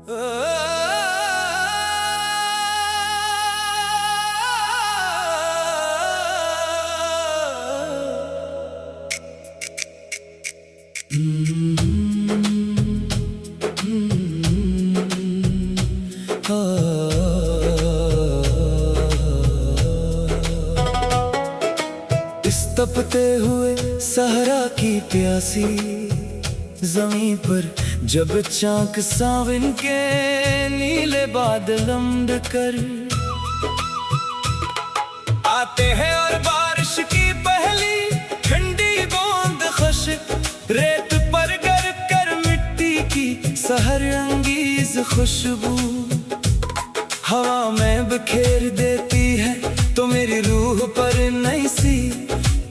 इस तपते हुए सहरा की प्यासी जमीन पर जब चाक सावन के नीले बादल उमड़ कर आते हैं और बारिश की पहली ठंडी बूंद खुश रेत पर गर कर मिट्टी की सहर अंगीज खुशबू हवा में बिखेर देती है तो मेरी रूह पर नई सी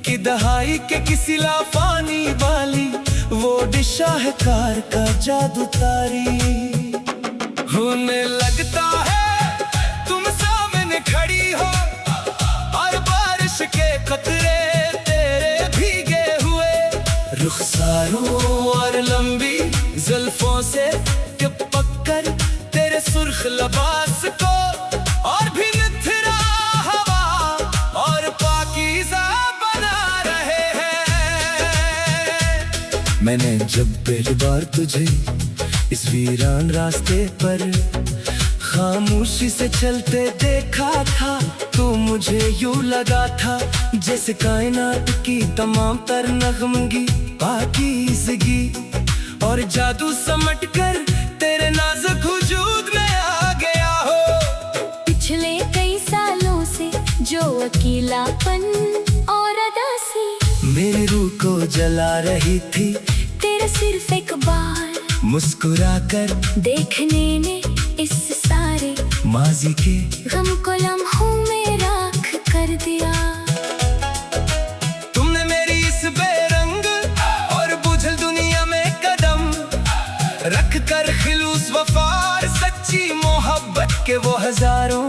कि दहाई के किसी लाफानी वाली वो शाहकार का जादू तारी होने लगता है तुम सामने खड़ी हो और बारिश के कतरे तेरे भीगे हुए रुखसारों और लंबी जुल्फों से चिपक कर तेरे सुर्ख लिबास को और भी निथरा हवा और पाकीज़ा बना रहे हैं। मैंने जब पहली बार तुझे इस वीरान रास्ते पर खामोशी से चलते देखा था तो मुझे यूं लगा था जैसे कायनात की तमाम तर नगमगी पाकीज़गी और जादू समट कर तेरे नाजुक वजूद में आ गया हो। पिछले कई सालों से जो अकेलापन और अदासी मेरी रूह को जला रही थी तेरा सिर्फ एक बार मुस्कुरा कर देखने ने इस सारे माजी के गम को लम्हों में राख कर दिया। तुमने मेरी इस बेरंग और बुझल दुनिया में कदम रख कर खिलूस वफार सच्ची मोहब्बत के वो हजारों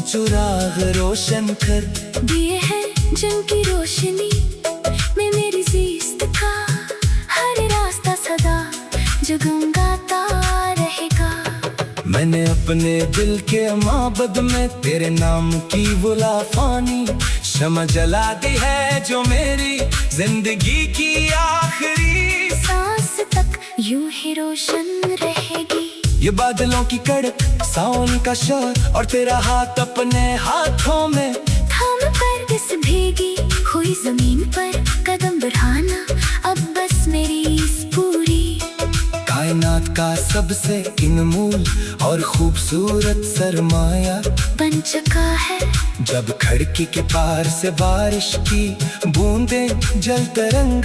चुराग रोशन कर दिए हैं जिनकी रोशनी में मेरी ज़िस्त का हर रास्ता सदा जगमगाता रहेगा। मैंने अपने दिल के माबद में तेरे नाम की वो लाफानी शमा जला दी है जो मेरी जिंदगी की आखिरी सांस तक यूं ही रोशन रहेगी। ये बादलों की कड़क सावन का शोर और तेरा हाथ अपने हाथों में थाम कर इस भीगी हुई जमीन पर कदम बढ़ाना अब बस मेरी इस पूरी कायनात का सबसे अनमोल और खूबसूरत सरमाया बन चुका है। जब खिड़की के पार से बारिश की बूंदें जल तरंग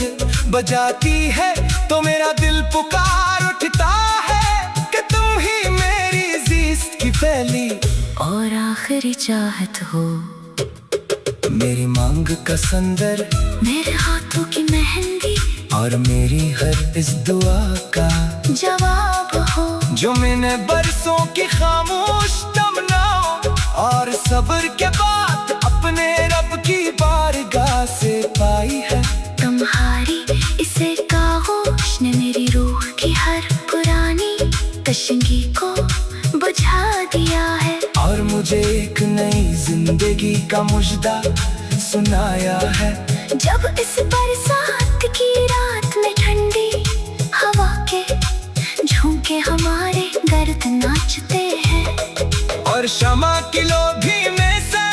बजाती है तो मेरा दिल पुकार उठता है कि तुम ही मेरी ज़िस्त की पहली और आखिरी चाहत हो। मेरी मांग का संदर मेरे हाथों की मेहंदी और मेरी हर इस दुआ का जवाब हो जो मैंने बरसों की खामोश तमन्नाओं और सब्र के बाद अपने रब की बारगाह से पाई है। तुम्हारी इसे कागोश ने मेरी रूह की हर पुरानी तशंगी को बुझा दिया है और मुझे एक नई जिंदगी का मुजदा सुनाया है। जब इस बरसात की रात में ठंडी हवा के झोंके हमारे गर्द नाचते हैं और शमा की लोभी में से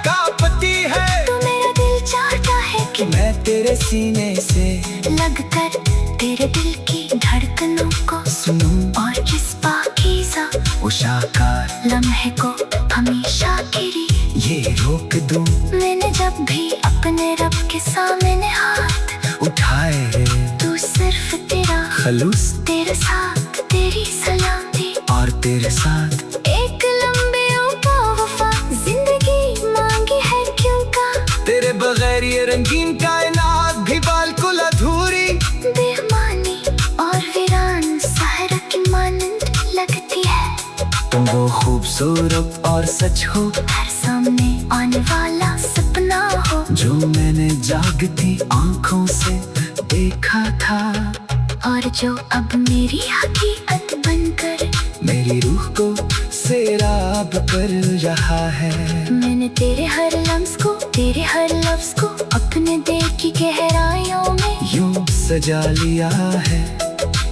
कांपती है तो मेरा दिल चाहता है कि मैं तेरे सीने से लगकर तेरे दिल की धड़कनों को सुनूं और इस पाकीज़ा वो शाहकार लम्हे को हमेशा के लिए ये रोक दूं। मैंने जब भी अपने रब के सामने हाथ उठाए तू सिर्फ तेरा खलूस तेरे साथ तेरी सलामती और तेरे साथ एक लंबे वफा जिंदगी मांगी है क्यों का तेरे बगैर ये रंगीन कायनात भी बिल्कुल अधूरी बेमानी और वीरान सहरा की मानंद लगती है। तुम वो खूबसूरत और सच हो हर सामने आने वाला सपना हो जो मैंने जागती आंखों से देखा था और जो अब मेरी हकीकत बनकर मेरी मेरी रूह को सैराब कर रहा है। मैंने तेरे हर लम्स को, तेरे हर लफ्ज को अपने दिल की गहराइयों में यूं सजा लिया है,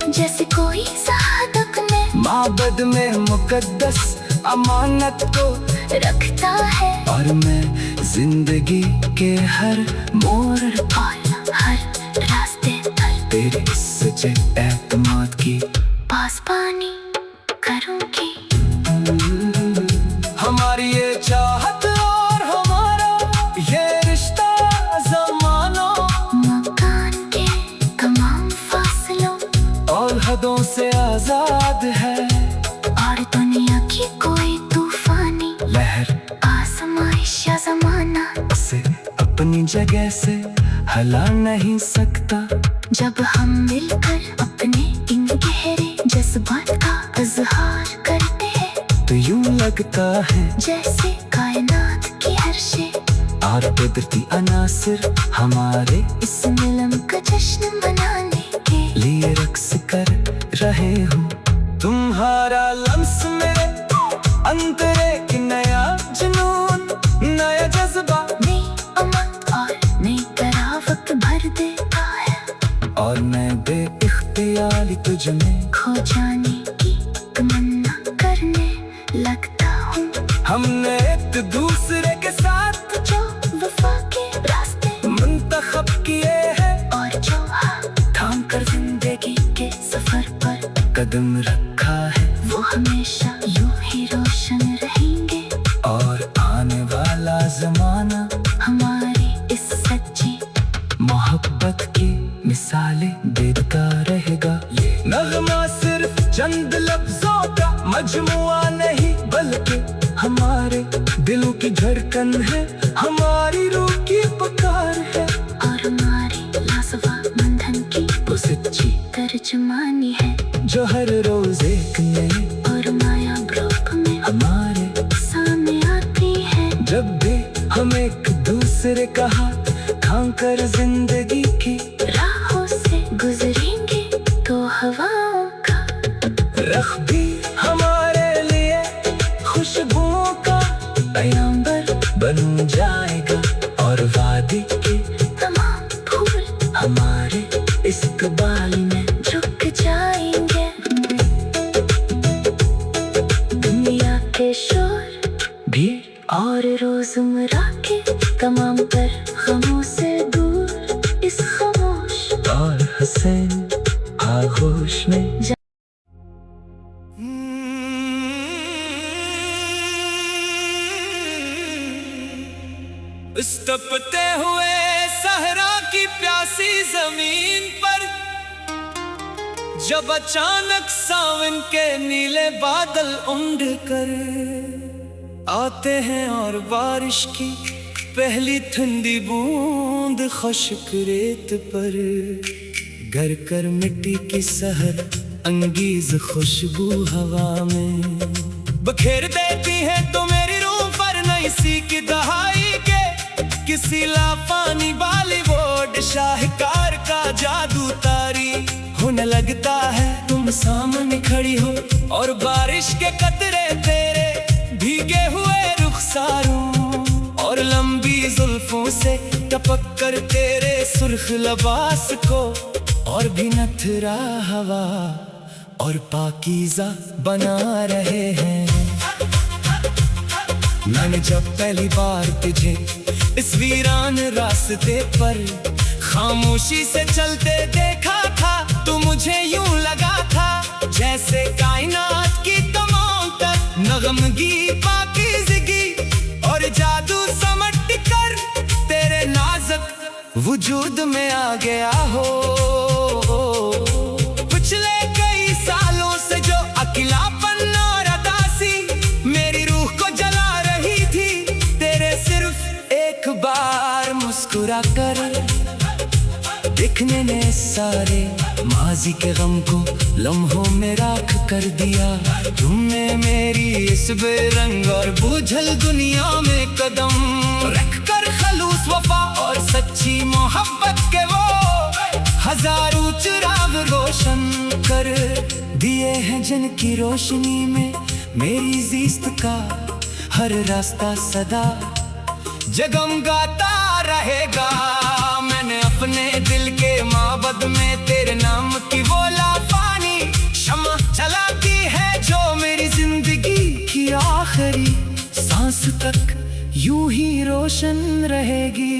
जैसे कोई साधक ने माबद में मुकद्दस अमानत को रखता है। और मैं जिंदगी के हर मोड़ और हर रास्ते पर तेरे सच्चे एतमाद की पास पानी करूंगी। हमारी ये चाहत और हमारा ये रिश्ता ज़मानों मकान के तमाम फासलों और हदों से आजाद है। और दुनिया की कोई तूफानी लहर आजमाइश या जमाना उसे अपनी जगह से हिला नहीं सकता। जब हम मिलकर अपने इन गहरे जज्बात का इजहार करते हैं तो यूं लगता है जैसे कायनात की हर शे और कुदरती अनासिर हमारे इस मिलन का जश्न मनाने के लिए रक्स कर रहे हो। तुम्हारा लम्स मेरे अंतरे की नया जुनून, नया जज्बा, नई उमंग और नई तरावत भर देता है। और मैं बेइख्तियारी तुझ में खो जाने की तमन्ना करने लगता हूँ। हमने एक दूसरे के साथ जो वफा के रास्ते मुंतखब किए हैं और जो थाम कर जिंदगी के सफर पर कदम रखा है, वो हमेशा यूं ही रोशन रहेंगे। और आने वाला जमाना हमारी इस सच्ची मोहब्बत की मिसालें देता रहेगा। ये नगमा सिर्फ चंद लफ्जों का मजमुआ नहीं बल्कि हमारे दिलों की धड़कन है, हमारी रूह की पुकार है। और हमारी लाजवाब बंधन की वो सच्ची तर्जुमानी है, जो हर रोज एक नए और माया ग्रुप में हमारे सामने आती है। जब भी हम एक दूसरे का हाथ थाम कर जिंदगी की राहों से गुजरेंगे तो हवाओं का रख भी हमारे लिए खुशबुओं का पैगंबर बन जाएगा। और वादी के तमाम फूल हमारे इस्तकबाल में झुक जाएंगे। दुनिया के शोर भी और रोजमर्रा के तमाम पर गमों से दूर इस खामोश और हसीन आगोश में इस तपते हुए सहरा की प्यासी जमीन पर जब अचानक सावन के नीले बादल उमड़ कर आते हैं और बारिश की पहली ठंडी बूंद खुश्क रेत पर गर कर मिट्टी की सहर अंगीज खुशबू हवा में बखेर देती है तो मेरी रूह पर नई सी की दहाई के किसी लाफानी बॉलीवुड शाहकार का जादू तारी होने लगता है। तुम सामने खड़ी हो और बारिश के कतरे तेरे भीगे हुए रुखसारों और लंबी जुल्फों से टपक कर तेरे सुर्ख लबास को और भी नथरा हवा और पाकीज़ा बना रहे हैं। मैंने जब पहली बार तुझे इस वीरान रास्ते पर खामोशी से चलते देखा था तो मुझे यूं लगा था जैसे कायनात की तमाम तक नगमगी पाकीज़गी और जादू समट कर तेरे नाजुक वजूद में आ गया हो। पिछले कई सालों से जो अकेलापन और अदासी मेरी रूह को जला रही थी, तेरे सिर्फ एक बार मुस्कुरा कर दिखने ने सारे माजी के गम को लम्हों में राख कर दिया। तुमने मेरी इस बेरंग और बूझल दुनिया में कदम रख कर खलूस वफा और सच्ची मोहब्बत के वो हजारों चिराग रोशन कर दिए हैं जिनकी रोशनी में मेरी जीस्त का हर रास्ता सदा जगमगाता रहेगा। मैंने अपने दिल के माबद में तेरे नाम की वो लाफानी शम्मा जलाती है जो मेरी जिंदगी की आखिरी सांस तक यूं ही रोशन रहेगी।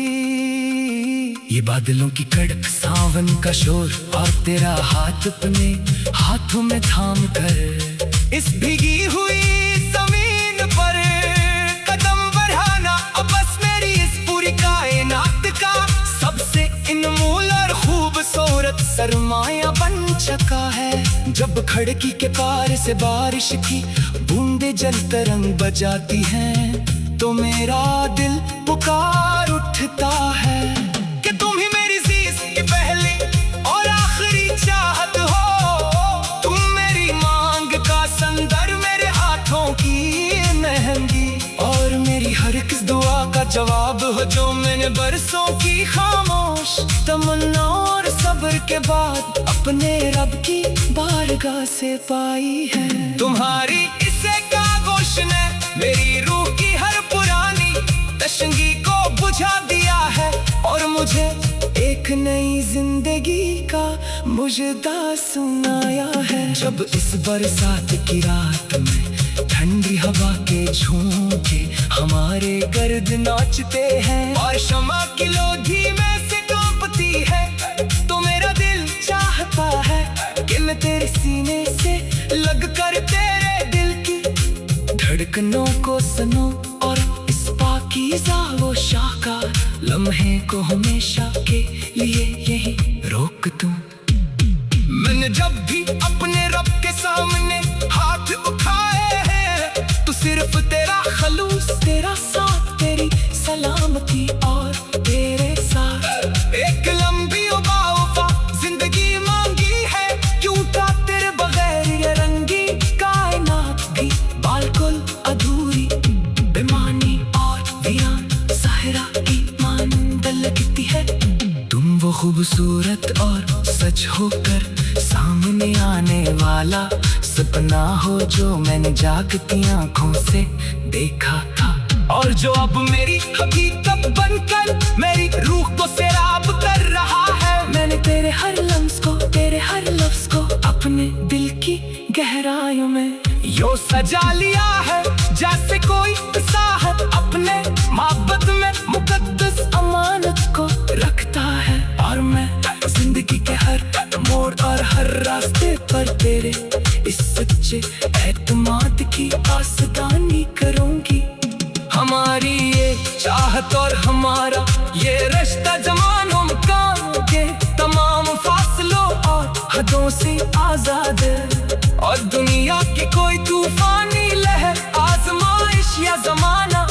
ये बादलों की कड़क सावन का शोर और तेरा हाथ अपने हाथों में थाम कर इस भीगी हुई जमीन पर कदम बढ़ाना अब बस मेरी इस पूरी कायनात का सबसे अनमोल और खूबसूरत सरमाया बन चुका है। जब खिड़की के पार से बारिश की बूंदे जल तरंग बजाती हैं तो मेरा दिल पुकार उठता है कि तुम ही मेरी जीत की पहली और आखिरी चाहत हो। तुम मेरी मांग का संदर, मेरे हाथों की मेहंदी और मेरी हर किस दुआ का जवाब हो जो मैंने बरसों की खामोश तमन्ना और सब्र के बाद अपने रब की बारगाह से पाई है। तुम्हारी इसे कागोश ने मेरी रूह की हर पुरानी तशंगी को बुझा दिया है और मुझे एक नई जिंदगी का मुजदा सुनाया है। जब इस बरसात की रात में ठंडी हवा के झोंके हमारे गर्द नाचते हैं और शम्मा की लोधी में से कांपती है तो मेरा दिल चाहता है कि मैं तेरे सीने से लगकर तेरे दिल की धड़कनों को सुनूं और इस पाकीज़ा वो शाका लम्हे को हमेशा के लिए यही रोक दूं। मैंने जब भी अपने रब के सामने हाथ उठाए हैं तो सिर्फ तेरा खलूस, तेरा साथ, तेरी सलामती और तेरे साथ एक लंबी वफा जिंदगी मांगी है। क्यों था तेरे बगैर ये रंगी कायनात भी बिल्कुल अधूरी बेमानी और वीरान सहरा की मानंद लगती है। तुम वो खूबसूरत और सच होकर सामने आने वाला सपना हो जो मैंने जागती आंखों से देखा था और जो अब मेरी हकीकत बनकर मेरी रूह को सैराब कर रहा है। मैंने तेरे हर लम्स को, तेरे हर लफ्ज को अपने दिल की गहराइयों में यो सजा लिया है जैसे कोई साहब अपने माबद में मुकद्दस अमानत को रखता है। और मैं जिंदगी के हर मोड़ और हर रास्ते पर तेरे इस सच्चे एतमाद की आसदानी करूंगी। हमारी ये चाहत और हमारा ये रिश्ता जमानों मकानों के तमाम फासलों और हदों से आजाद है और दुनिया की कोई तूफानी लहर आजमाइश या जमाना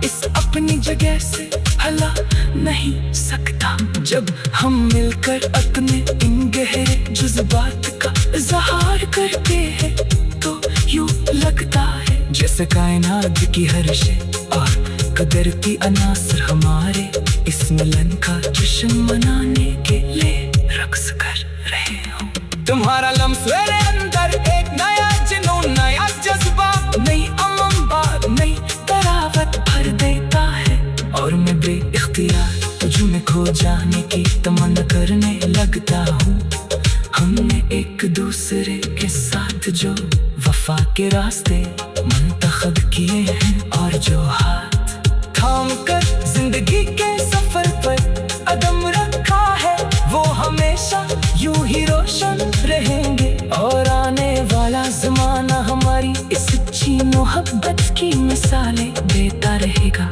इस अपनी जगह से हला नहीं सकता। जब हम मिलकर अपने इन गहरे जज्बात का इजहार करते हैं तो यूं लगता है जैसे कायनात की हर शे और कदर की अनासर हमारे इस मिलन का जश्न मनाने के लिए रक्स कर रहे हो। तुम्हारा लम्स मेरे अंदर एक नया जुनून, नया जज्बा, नई अमंबार, नई तरावत भर देता है और मैं बेइख्तियार तुझ में खो जाने की तमन्ना करने लगता हूँ। हमने एक दूसरे के साथ जो वफा के रास्ते मुंतखब किए हैं और जो हाथ थाम कर जिंदगी के सफर पर कदम रखा है वो हमेशा यूं ही रोशन रहेंगे और आने वाला जमाना हमारी इस सच्ची मोहब्बत की मिसालें देता रहेगा।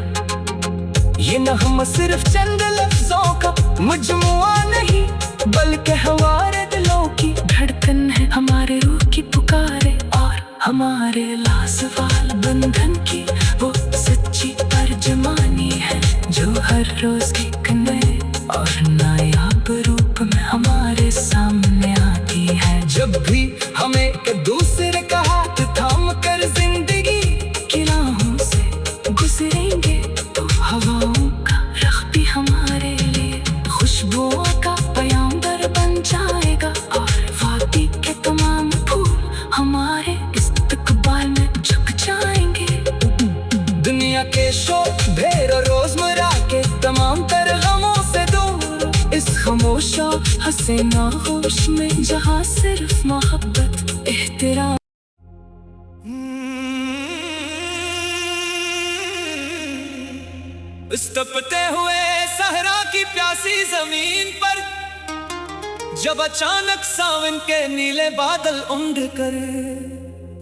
ये नग़मा सिर्फ चंद लफ्जों का मजमुआ नहीं बल्कि हमारे दिलों की धड़कन है, हमारे रूह की पुकारे और हमारे लाजवाब बंधन की वो सच्ची तर्जमानी है जो हर रोज एक नए और नायाब रूप में हमारे सामने आती है। जब भी हमें एक दूसरे का हाथ थाम कर जिंदगी की राहों से गुजरेंगे तो हवाओं का रख भी हमारे लिए खुशबुओं का पैगाम बन दुनिया के शोर और रोजमर्रा के तमाम तर गमों से दूर, इस खामोशा हसीना होश में जहाँ सिर्फ मोहब्बत एहतराम। इस तपते हुए सहरा की प्यासी जमीन पर जब अचानक सावन के नीले बादल उमड़ कर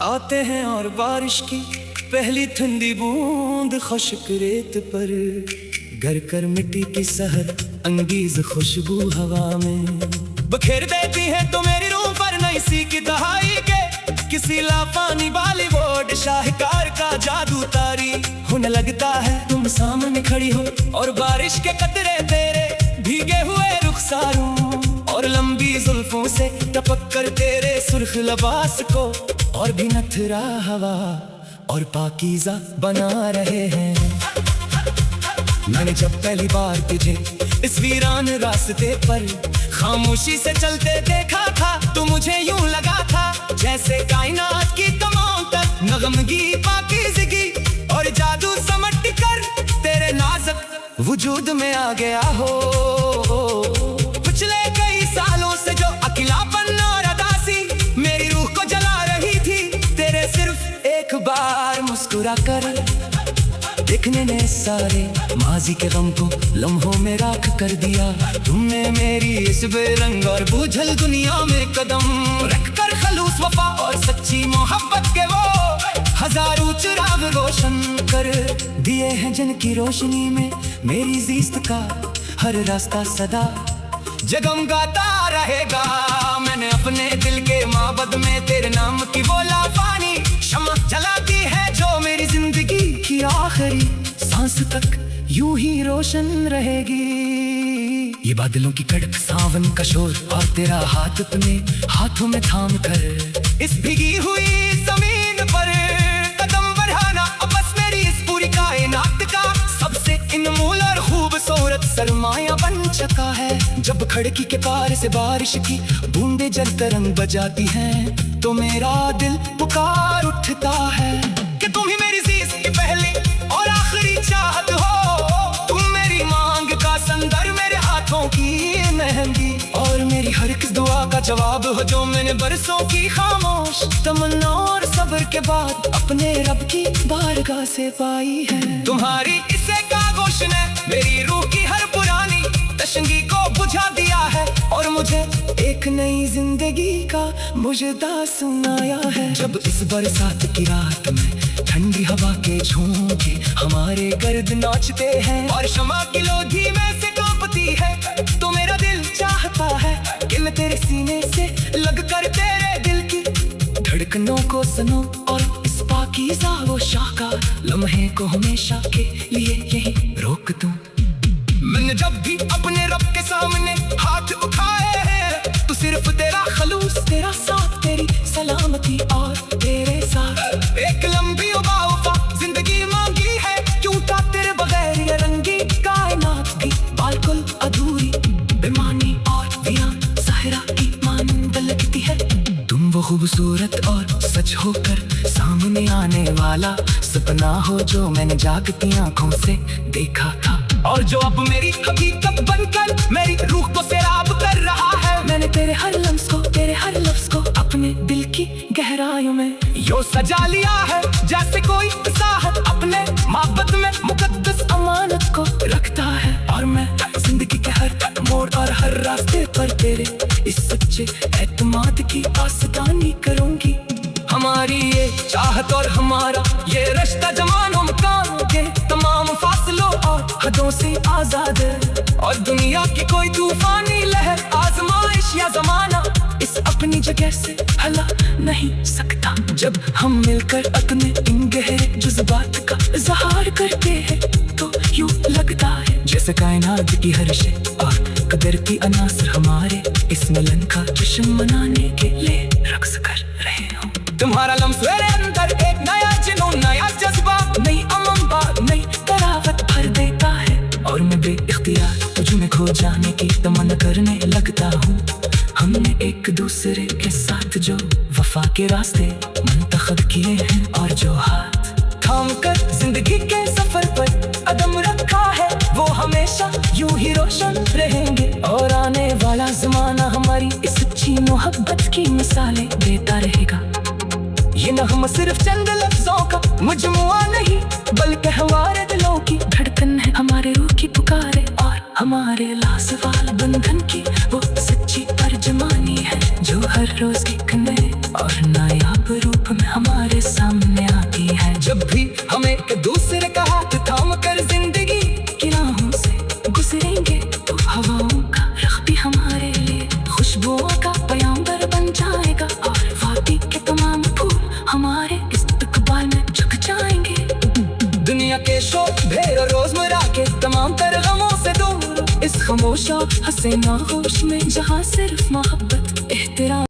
आते हैं और बारिश की पहली ठंडी बूंद खुशक रेत पर घर कर मिट्टी की सहर अंगीज खुशबू हवा में बखेर देती है तो मेरी रूह पर नई सी की दहाई के किसी लाफानी बॉलीवुड शाहकार का जादू तारी होने लगता है। तुम सामने खड़ी हो और बारिश के कतरे तेरे भीगे हुए रुखसारों और लंबी जुल्फों से टपक कर तेरे सुर्ख लिबास को और भी नथरा हवा और पाकीज़ा बना रहे हैं। मैंने जब पहली बार तुझे इस वीरान रास्ते पर खामोशी से चलते देखा था तो मुझे यूं लगा था जैसे कायनात की तमाम तक नगमगी पाकीज़गी और जादू समट कर तेरे नाजुक वजूद में आ गया हो। पिछले कई सालों से जो अकेलापन और अदासी मेरी रूह को जला रही थी, तेरे सिर्फ एक बार मुस्कुरा कर देखने ने सारे माजी के गम को लम्हों में राख कर दिया। तुमने मेरी इस बेरंग और बूझल दुनिया में कदम रख कर खलूस वफा और सच्ची मोहब्बत के वो हजारों चिराग रोशन कर दिए हैं जिनकी रोशनी में मेरी ज़िस्त का हर रास्ता सदा जगमगाता रहेगा। मैंने अपने दिल के माबद में तेरे नाम की वो लाफानी शम्मा जलाती है जो मेरी जिंदगी की आखिरी सांस तक यूं ही रोशन रहेगी। ये बादलों की कड़क सावन का शोर और तेरा हाथ अपने हाथों में थाम कर इस भीगी हुई जमीन पर कदम बढ़ाना अब बस मेरी इस पूरी कायनात का सबसे अनमोल और खूबसूरत सरमाया बन चुका है। जब खिड़की के पार से बारिश की बूंदें जल तरंग बजाती हैं तो मेरा दिल पुकार उठता है कि तुम ही मेरी ज़िंदगी की पहली और आखिरी चाहत हो। तुम मेरी मांग का संदर, मेरे हाथों की मेहंदी और मेरी हर एक दुआ का जवाब हो जो मैंने बरसों की खामोश तमन्ना और सब्र के बाद अपने रब की बारगाह से पाई है। तुम्हारी इसे कागोश ने मेरी रूह की हर पुरानी तशंगी को बुझा दिया है और मुझे एक नई जिंदगी का मुजदा सुनाया है। जब इस बरसात की रात में ठंडी हवा के झोंके हमारे गर्द नाचते हैं और शमा की लोधी में से कांपती है तो मेरा दिल चाहता है कि मैं तेरे सीने से लगकर तेरे दिल की धड़कनों को सुनूं और इस पाकीज़ा वो शाहकार लम्हे को हमेशा के लिए यहीं रोक दूं। मैंने जब भी अपने रब के सामने हाथ उठाए हैं तो सिर्फ तेरा खलूस, तेरा साथ, तेरी सलामती और तेरे साथ एक लंबी वफा जिंदगी मांगी है। क्यों था तेरे बगैर ये रंगी कायनात भी बिल्कुल अधूरी बेमानी और वीरान सहरा की मानंद लगती है। तुम वो खूबसूरत और सच होकर सामने आने वाला सपना हो जो मैंने जागती आंखों से देखा था और जो अब मेरी हकीकत बनकर मेरी रूह को सैराब कर रहा है। मैंने तेरे हर लम्स को, तेरे हर लफ्ज़ को अपने दिल की गहराइयों में यो सजा लिया है जैसे कोई साहब अपने मोहब्बत में मुकद्दस अमानत को रखता है। और मैं जिंदगी के हर मोड़ और हर रास्ते पर तेरे इस सच्चे एतमाद की आसदानी करूंगी। हमारी ये चाहत और हमारा ये रिश्ता जमानों मकानों के तमाम फासलों और हदों से आजाद है और दुनिया की कोई तूफानी लहर आजमाइश या जमाना इस अपनी जगह से हला नहीं सकता। जब हम मिलकर अपने इन गहरे जज्बात का इजहार करते हैं तो यूं लगता है जैसे कायनात की हर शे और कदर की अनासर हमारे इस मिलन का जश्न मनाने के लिए रक्स कर रहे हो। तुम्हारा लम्स मेरे अंदर एक नया जुनून, नया जज्बा, नई अमंबा, नई तरावत भर देता है और मैं बेइख्तियार तुझ में खो जाने की तमन्ना करने लगता हूँ। हमने एक दूसरे के साथ जो वफा के रास्ते मुंतखब किए हैं और जो हाथ थाम कर जिंदगी के सफर पर कदम रखा है, वो हमेशा यूं ही रोशन रहेंगे। और आने वाला जमाना हमारी इस सच्ची मोहब्बत की मिसालें देता रहेगा। ये नग़्मा सिर्फ चंद लफ्जों का मजमुआ नहीं, बल्कि हमारे दिलों की धड़कन है, हमारे रूह की पुकारे और हमारे लासवाल बंधन की वो सच्ची तर्जमानी है, जो हर रोज एक नए और नायाब रूप में हमारे सामने आती है। जब भी हम एक दूसरे का हाथ थाम कर जिंदगी की राहों से गुजरेंगे, तो हवाओं का रख भी हमारे लिए खुशबुओं का पैगाम्बर बन जाएगा, और वादी के तमाम फूल हमारे इस्तकबाल में झुक जाएंगे। दुनिया के शोर भेड़ और रोजमर्रा के तमाम तर गमों से दूर, इस खामोश और हसीना होश में जहाँ सिर्फ मोहब्बत एहतराम।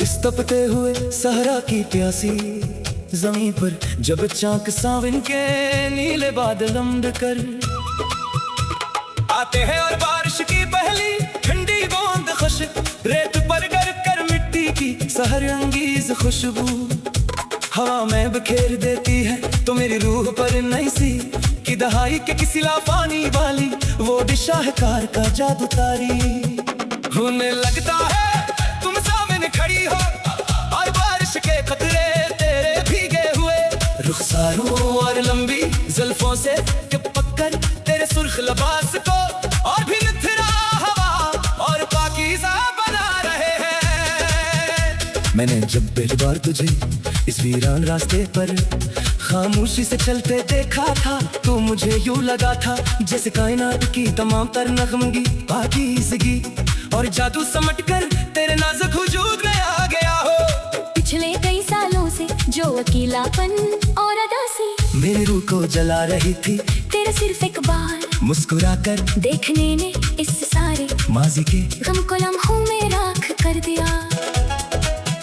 इस तपते हुए सहरा की प्यासी जमीन पर जब चाक सावन के नीले बादल उमड़ कर आते हैं, और बारिश की पहली ठंडी बूंद खुश रेत पर गर कर मिट्टी की सहर अंगीज खुशबू हवा में बिखेर देती है, तो मेरी रूह पर नई सी की दहाई के किसी लाफानी वाली वो शाहकार का जादू तारी होने लगता है। तुम सामने खड़ी हो और बारिश के कतरे तेरे भीगे हुए रुखसारों और लंबी जुल्फों से चिपक कर तेरे सुर्ख लिबास को और भी निथरा हवा और पाकीज़ा बना रहे हैं। मैंने जब पहली बार तुझे इस वीरान रास्ते पर खामोशी से चलते देखा था, तो मुझे यूं लगा था जैसे कायनात की तमाम तर नगमगी पाकीज़गी और जादू समट कर तेरे नाजुक वजूद में आ गया हो। पिछले कई सालों से जो अकेलापन और अदासी मेरी रूह को जला रही थी, तेरा सिर्फ एक बार मुस्कुरा कर देखने ने इस सारे माजी के गम को लम्हों में राख कर दिया।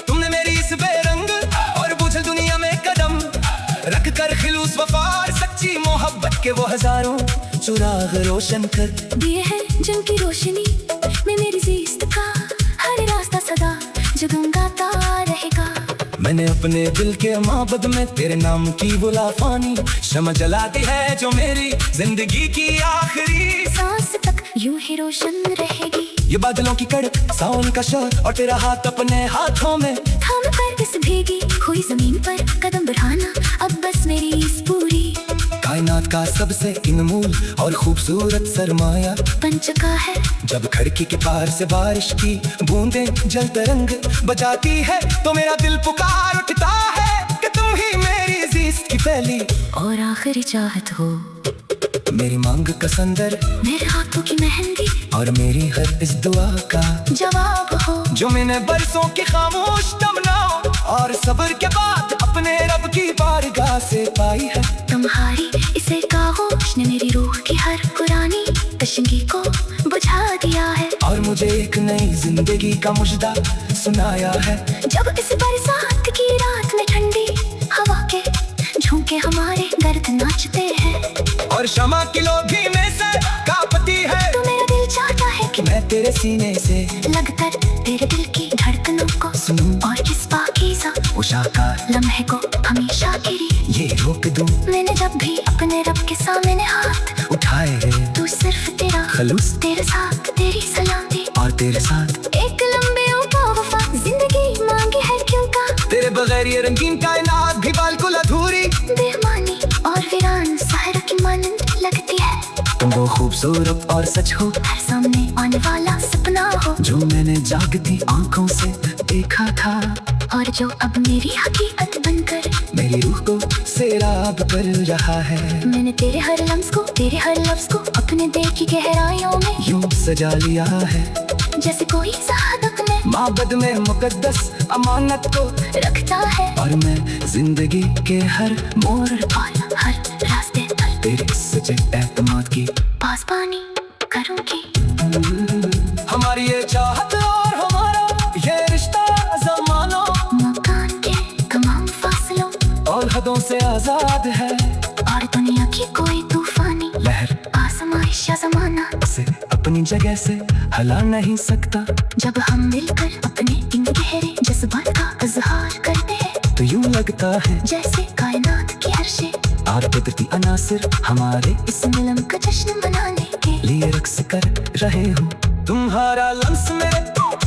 तुमने मेरी इस बेरंग और बुझल दुनिया में कदम रख कर खिलूस वफार सच्ची मोहब्बत के वो हजारों चुराग रोशन कर दिए हैं जिनकी रोशनी में मेरी ज़िस्त का हर रास्ता सदा जगमगाता रहेगा। मैंने अपने दिल के माबद में तेरे नाम की वो लाफानी शमा जला दी है, जो मेरी जिंदगी की आखिरी सांस तक यूं ही रोशन रहेगी। ये बादलों की कड़क सावन का शोर और तेरा हाथ अपने हाथों में थाम कर इस भीगी हुई जमीन पर कदम बढ़ाना अब बस मेरी इस पूरी कायनात का सबसे अनमोल और खूबसूरत सरमाया बन चुका है। जब खिड़की के पार से बारिश की बूंदें जल तरंग बजाती है, तो मेरा दिल पुकार उठता है कि तुम ही मेरी ज़िस्त की पहली और आखिरी चाहत हो। मेरी मांग का संदर मेरे हाथों की मेहंदी और मेरी हर इस दुआ का जवाब हो, जो मैंने बरसों की खामोश तमन्नाओं और सब्र के बाद अपने रब की बारगाह से पाई है। तुम्हारी इसे खामोश ने मेरी रूह की हर पुरानी तशंगी को बुझा दिया है, और मुझे एक नई जिंदगी का मुजदा सुनाया है। जब इस बरसात की रात में ठंडी हवा के झोंके हमारे दर्द नाचते हैं, और शमा की लोधी में से कांपती है, तो मेरा दिल चाहता है कि मैं तेरे सीने से लगकर तेरे दिल की धड़कनों को सुनूं, और इस पाकीज़ा उशाकार लम्हे को हमेशा के लिए ये रोक दूं। मैंने जब भी अपने रब के सामने हाथ उठाए हैं, तू सिर्फ तेरा खलूस तेरे साथ तेरी सलामती और तेरे साथ एक लंबे वफा जिंदगी मांगी है क्यों का, तेरे बगैर ये रंगीन कायनात भी बिल्कुल अधूरी बेमानी और वीरान सहर की मानंद लगती है। तुम वो खूबसूरत और सच हो, हर सामने आने वाला सपना हो, जो मैंने जागती आंखों से देखा था, और जो अब मेरी हकीकत बनकर मेरी रूह को सैराब कर रहा है। मैंने तेरे हर लम्स को तेरे हर लफ्ज को अपने दिल की गहराइयों में यूं सजा लिया है, जैसे कोई सादक में माबद में मुकद्दस अमानत को रखता है, और मैं जिंदगी के हर मोड़ और हर रास्ते पर तेरे सच्चे एतमाद की पासबानी करूंगी। हमारी ये चाहत और हमारा ये रिश्ता ज़मानों मकान के तमाम फासलों वादों से आजाद है, और दुनिया की कोई तूफानी लहर आजमाइश या जमाना से अपनी जगह से हिला नहीं सकता। जब हम मिलकर अपने इन गहरे जज्बात का इजहार करते हैं, तो यूं लगता है जैसे कायनात की हर शे और कुदरती अनासिर हमारे इस मिलन का जश्न मनाने के लिए रक्स कर रहे हो। तुम्हारा लम्स में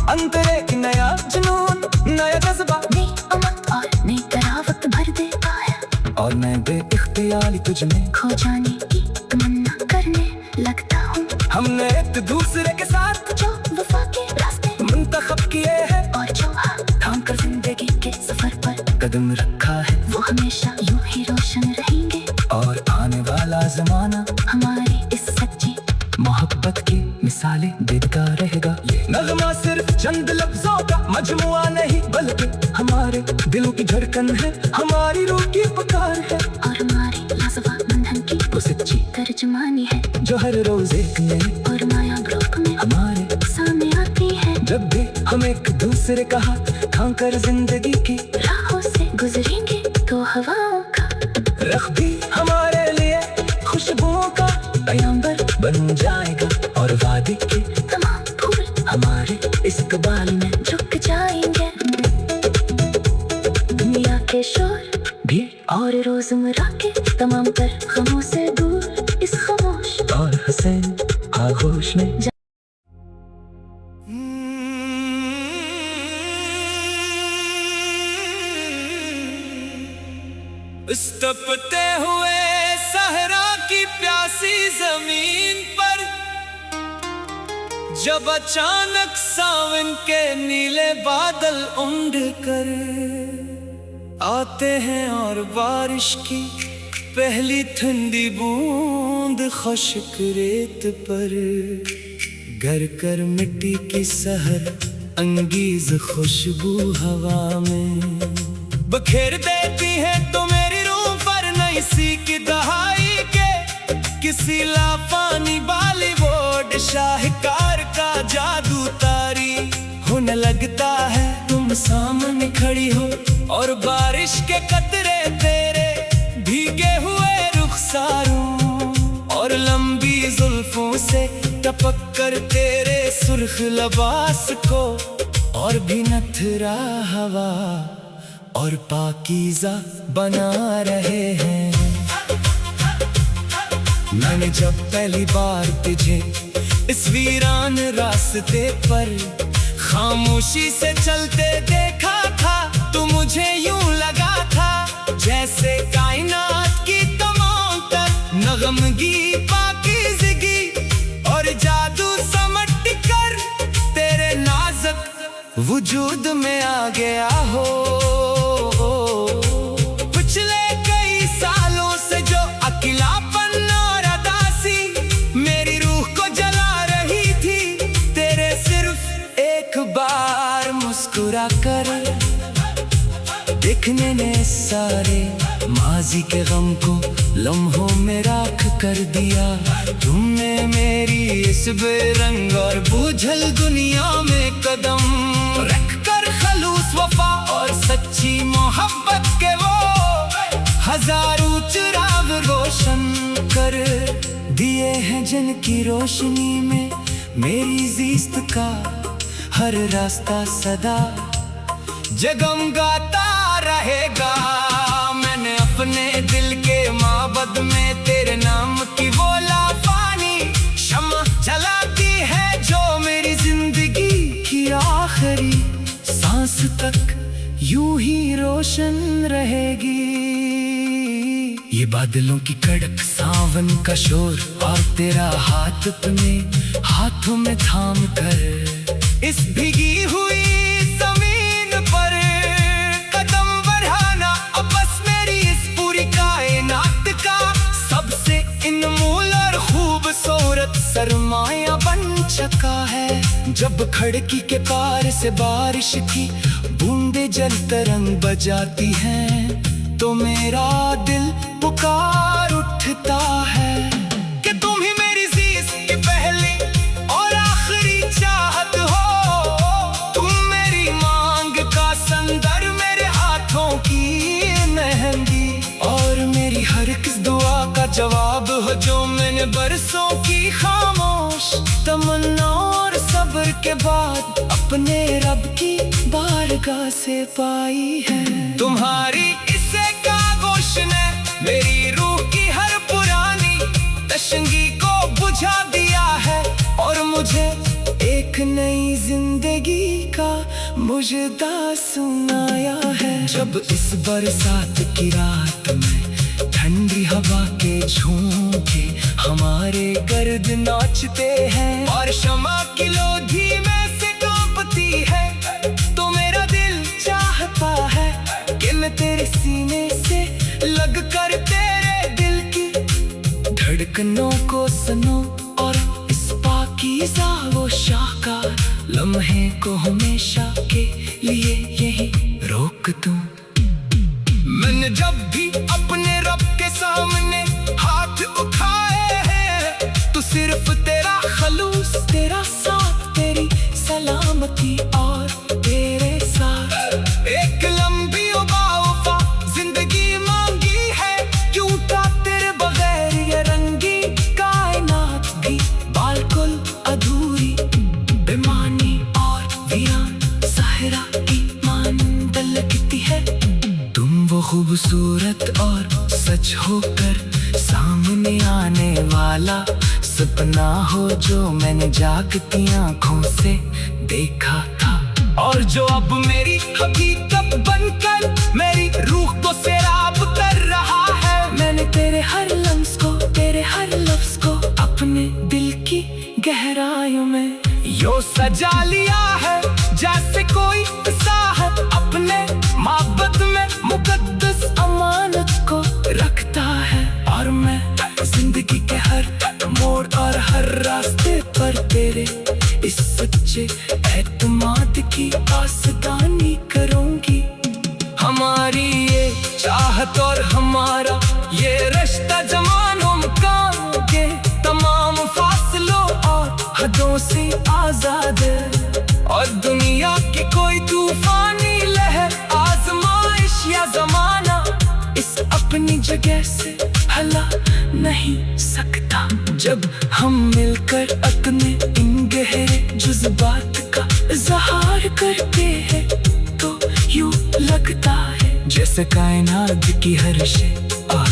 अंदर एक नया जुनून, नया जज्बा, नई उमंग और नई तरावत भर देता है, और मैं बेइख्तियारी तुझ में खो जाने की तमन्ना करने लगता हूँ। हमने एक दूसरे के साथ जो वफा के रास्ते मुंतखब किए हैं, और जो हाथ थाम कर जिंदगी के सफर पर कदम रखा है, वो हमेशा यूं ही रोशन रहेंगे। और आने वाला जमाना हमारी इस सच्ची मोहब्बत की मिसालें देता रहेगा। ये नगमा सिर्फ चंद लफ्जों का मजमुआ नहीं, बल्कि हमारे दिलों की धड़कन है, हमारी रूह की पुकार है, और हमारी लाजवाब बंधन की वो सच्ची तर्जुमानी है, जो हर रोज एक नए और नायाब रूप में हमारे सामने आती है। जब भी हम एक दूसरे का हाथ थाम कर जिंदगी की राहों से गुजरेंगे तो हवाओं का रख भी हमारे लिए खुशबुओं का पैगंबर बन जाएगा, और वादे के तमाम फूल हमारे इस्तकबाल में झुक जाएंगे। दुनिया के शोर भी और रोजमर्रा के तमाम तर गमों से दूर इस खामोश और हसीन आगोश में इस तपते हुए सहरा की प्यासी जमीन पर जब अचानक सावन के नीले बादल उमड़ कर आते हैं, और बारिश की पहली ठंडी बूंद खुश्क रेत पर गर कर मिट्टी की सहर अंगीज खुशबू हवा में बखेर देती है, तो मेरी रूह पर नई सी की दहाई के किसी लाफानी बॉलीवुड शाहकार का जादू तारी होने लगता है। तुम सामने खड़ी हो और बारिश के कतरे तेरे भीगे हुए रुखसारों और लंबी जुल्फों से टपक कर तेरे सुर्ख लबास को और भी नथरा हवा और पाकीज़ा बना रहे हैं। मैंने जब पहली बार तुझे इस वीरान रास्ते पर खामोशी से चलते देखा था, तो मुझे यूं लगा था जैसे कायनात की तमाम तर नगमगी पाकीज़गी और जादू समट कर तेरे नाजुक वजूद में आ गया हो। पिछले कई सालों से जो अकेलापन और अदासी मेरी रूह को जला रही थी, तेरे सिर्फ एक बार मुस्कुरा कर देखने ने सारे माजी के गम को लम्हों में राख कर दिया। तुमने मेरी इस बेरंग और बूझल दुनिया में कदम रख कर खलूस वफा और सच्ची मोहब्बत के वो हजारों चिराग रोशन कर दिए हैं, जिनकी रोशनी में मेरी ज़िस्त का हर रास्ता सदा जगमगाता रहेगा। मैंने अपने दिल के माबद में तेरे नाम की वो लाफानी शम्मा जलाती है, जो मेरी जिंदगी की आखिरी सांस तक यूं ही रोशन रहेगी। ये बादलों की कड़क सावन का शोर और तेरा हाथ अपने हाथों में थाम कर इस भीगी हुई जमीन पर कदम बढ़ाना अब बस मेरी इस पूरी कायनात का सबसे अनमोल और खूबसूरत सरमाया बन चुका है। जब खिड़की के पार से बारिश की बूंदें जल तरंग बजाती हैं, तो मेरा दिल पुकार उठता है कि तुम ही मेरी ज़िंदगी की पहली और आखिरी चाहत हो। तुम मेरी मांग का संदर, मेरे हाथों की मेहंदी जवाब हो जो मैंने बरसों की खामोश तमन्ना और सब्र के बाद अपने रब की बारगाह से पाई है। तुम्हारी इसे कागोश ने मेरी रूह की हर पुरानी तशंगी को बुझा दिया है और मुझे एक नई जिंदगी का मुजदा सुनाया है। जब इस बरसात की रात में ठंडी हवा के झोंके हमारे गर्द नाचते हैं और शमा की लोधी में से कांपती है, तो मेरा दिल चाहता है कि मैं तेरे सीने से लग कर तेरे दिल की धड़कनों को सुनूं और इस पाकीज़ा वो शाहकार लम्हे को हमेशा के लिए यही रोक दूं। मैंने जब भी अपने रब के सामने हाथ उठाए हैं तो सिर्फ तेरा खलूस, तेरा साथ, तेरी सलामती और तेरे साथ एक लंबी वफा जिंदगी मांगी है। क्यों था तेरे बगैर ये रंगी कायनात भी बिल्कुल अधूरी, बेमानी और वीरान सहरा की मानंद लगती है। तुम वो खूबसूरत और सच होकर सामने आने वाला सपना हो जो मैंने जागती आंखों से देखा था और जो अब मेरी हकीकत बनकर मेरी रूह को सैराब कर रहा है। मैंने तेरे हर लम्स को, तेरे हर लफ्ज को अपने दिल की गहराइयों में यो सजा लिया है जैसे कोई साहब अपने माबद में मुकद्दस अमानत को रखता है। और मैं जिंदगी के हर मोड़ और हर रास्ते पर तेरे इस सच्चे एतमाद की आसदानी करूंगी। हमारी ये चाहत और हमारा ये रिश्ता जमानों मकानों के तमाम फासलों और हदों से आजाद है और दुनिया की कोई तूफानी लहर, आजमाइश या जमाना इस अपनी जगह से हला नहीं सकता। जब हम मिलकर अपने इन गहरे जज्बात का इज़हार करते हैं तो यूं लगता है जैसे कायनात की हर शे और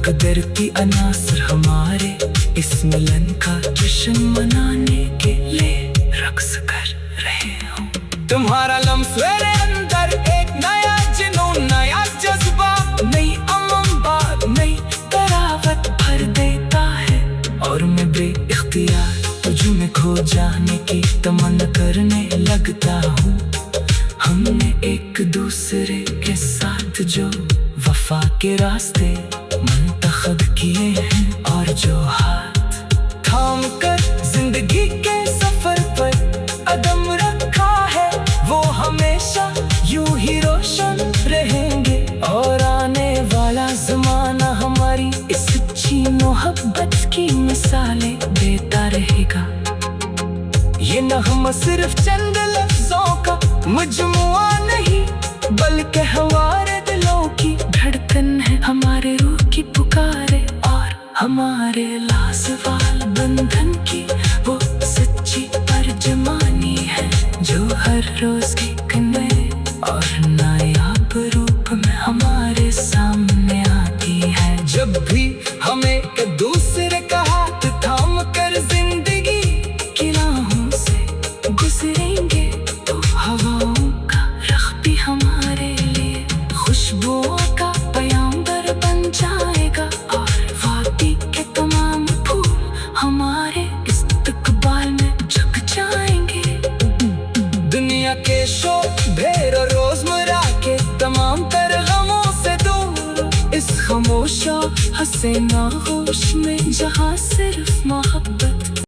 कदर की अनासर हमारे इस मिलन का जश्न मनाने के लिए रक्स कर रहे हो। तुम्हारा लम्स मेरे अंदर एक नया जुनून, नया जज्बा, नई अमंबाद, नई तरावत भर देता है और मैं बेइख्तियार तुझमें खो जाने की तमन्ना करने लगता हूँ। हमने एक दूसरे के साथ जो वफा के रास्ते मुंतखब किए हैं और जो हाथ थाम कर जिंदगी के सफर पर कदम रखा है वो हमेशा यूं ही रोशन रहेंगे और आने वाला जमाना हमारी इस सच्ची मोहब्बत की मिसालें देता रहेगा। ये नग़मा सिर्फ चंद लफ्जों का मजमुआ नहीं बल्कि हमारे दिलों की धड़कन है, हमारे रूह की पुकारे और हमारे लाज़वाल बंधन की वो सच्ची तर्जुमानी है जो हर रोज एक नए और नायाब रूप में हमारे सामने आती है। जब भी हमें एक दूसरे का हाथ थाम कर जिंदगी की राहों से गुजरेंगे तो हवाओं का रख भी हमारे लिए खुशबुओं का पैगाम्बर बन जाएगा और वादी के तमाम फूल हमारे इस्तकबाल में झुक जाएंगे। दुनिया के शोर और रोजमर्रा के तमाम तर गमों से दूर इस खामोश हसीना होश में जहाँ सिर्फ मोहब्बत